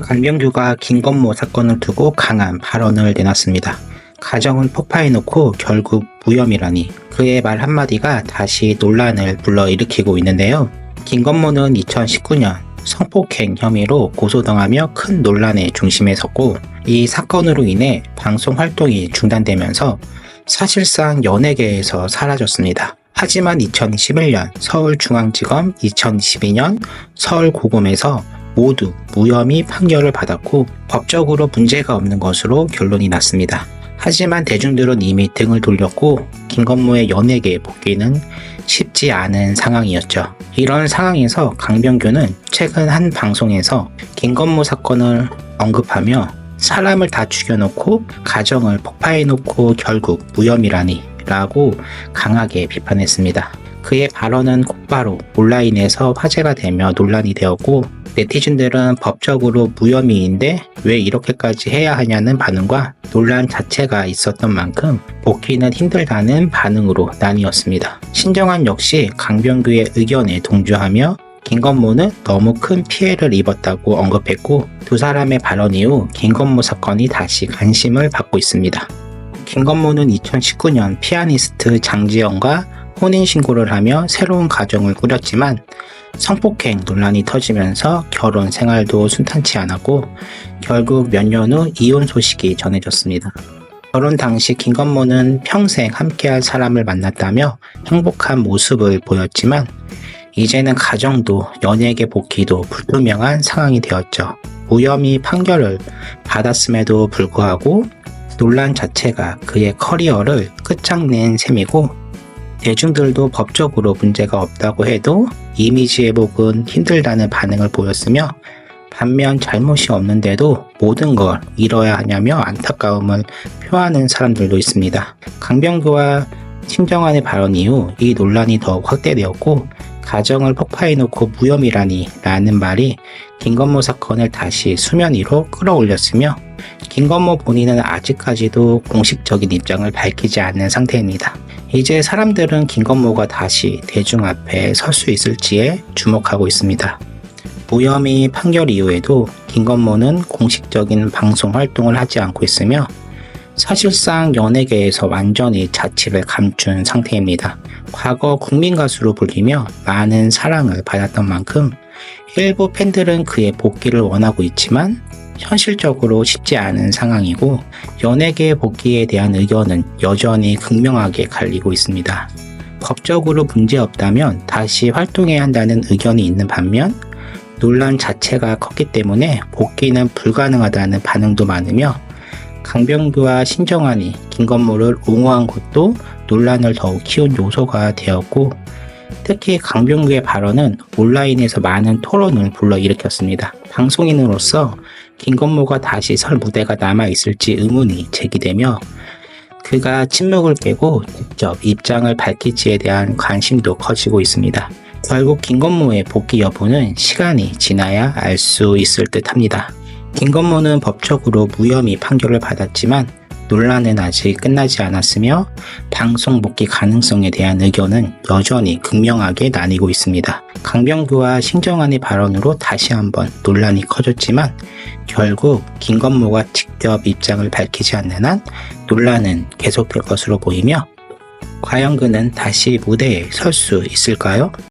강병규가 김건모 사건을 두고 강한 발언을 내놨습니다. 가정은 폭파해놓고 결국 무혐의라니, 그의 말 한마디가 다시 논란을 불러일으키고 있는데요. 김건모는 2019년 성폭행 혐의로 고소당하며 큰 논란의 중심에 섰고, 이 사건으로 인해 방송 활동이 중단되면서 사실상 연예계에서 사라졌습니다. 하지만 2021년 서울중앙지검, 2022년 서울고검에서 모두 무혐의 판결을 받았고 법적으로 문제가 없는 것으로 결론이 났습니다. 하지만 대중들은 이미 등을 돌렸고 김건모의 연예계 복귀는 쉽지 않은 상황이었죠. 이런 상황에서 강병규는 최근 한 방송에서 김건모 사건을 언급하며 사람을 다 죽여놓고 가정을 폭파해놓고 결국 무혐의라니 라고 강하게 비판했습니다. 그의 발언은 곧바로 온라인에서 화제가 되며 논란이 되었고, 네티즌들은 법적으로 무혐의인데 왜 이렇게까지 해야 하냐는 반응과 논란 자체가 있었던 만큼 복귀는 힘들다는 반응으로 나뉘었습니다. 신정환 역시 강병규의 의견에 동조하며 김건모는 너무 큰 피해를 입었다고 언급했고, 두 사람의 발언 이후 김건모 사건이 다시 관심을 받고 있습니다. 김건모는 2019년 피아니스트 장지영과 혼인신고를 하며 새로운 가정을 꾸렸지만 성폭행 논란이 터지면서 결혼 생활도 순탄치 않았고 결국 몇 년 후 이혼 소식이 전해졌습니다. 결혼 당시 김건모는 평생 함께할 사람을 만났다며 행복한 모습을 보였지만 이제는 가정도 연예계 복귀도 불투명한 상황이 되었죠. 무혐의 판결을 받았음에도 불구하고 논란 자체가 그의 커리어를 끝장낸 셈이고, 대중들도 법적으로 문제가 없다고 해도 이미지 회복은 힘들다는 반응을 보였으며, 반면 잘못이 없는데도 모든 걸 잃어야 하냐며 안타까움을 표하는 사람들도 있습니다. 강병규와 신정환의 발언 이후 이 논란이 더욱 확대되었고, 가정을 폭파해놓고 무혐의라니 라는 말이 김건모 사건을 다시 수면 위로 끌어올렸으며, 김건모 본인은 아직까지도 공식적인 입장을 밝히지 않는 상태입니다. 이제 사람들은 김건모가 다시 대중 앞에 설 수 있을지에 주목하고 있습니다. 무혐의 판결 이후에도 김건모는 공식적인 방송 활동을 하지 않고 있으며 사실상 연예계에서 완전히 자취를 감춘 상태입니다. 과거 국민가수로 불리며 많은 사랑을 받았던 만큼 일부 팬들은 그의 복귀를 원하고 있지만 현실적으로 쉽지 않은 상황이고, 연예계 복귀에 대한 의견은 여전히 극명하게 갈리고 있습니다. 법적으로 문제없다면 다시 활동해야 한다는 의견이 있는 반면 논란 자체가 컸기 때문에 복귀는 불가능하다는 반응도 많으며, 강병규와 신정환이 김건모를 옹호한 것도 논란을 더욱 키운 요소가 되었고, 특히 강병규의 발언은 온라인에서 많은 토론을 불러일으켰습니다. 방송인으로서 김건모가 다시 설 무대가 남아있을지 의문이 제기되며, 그가 침묵을 깨고 직접 입장을 밝힐지에 대한 관심도 커지고 있습니다. 결국 김건모의 복귀 여부는 시간이 지나야 알 수 있을 듯 합니다. 김건모는 법적으로 무혐의 판결을 받았지만 논란은 아직 끝나지 않았으며 방송 복귀 가능성에 대한 의견은 여전히 극명하게 나뉘고 있습니다. 강병규와 신정환의 발언으로 다시 한번 논란이 커졌지만 결국 김건모가 직접 입장을 밝히지 않는 한 논란은 계속될 것으로 보이며, 과연 그는 다시 무대에 설 수 있을까요?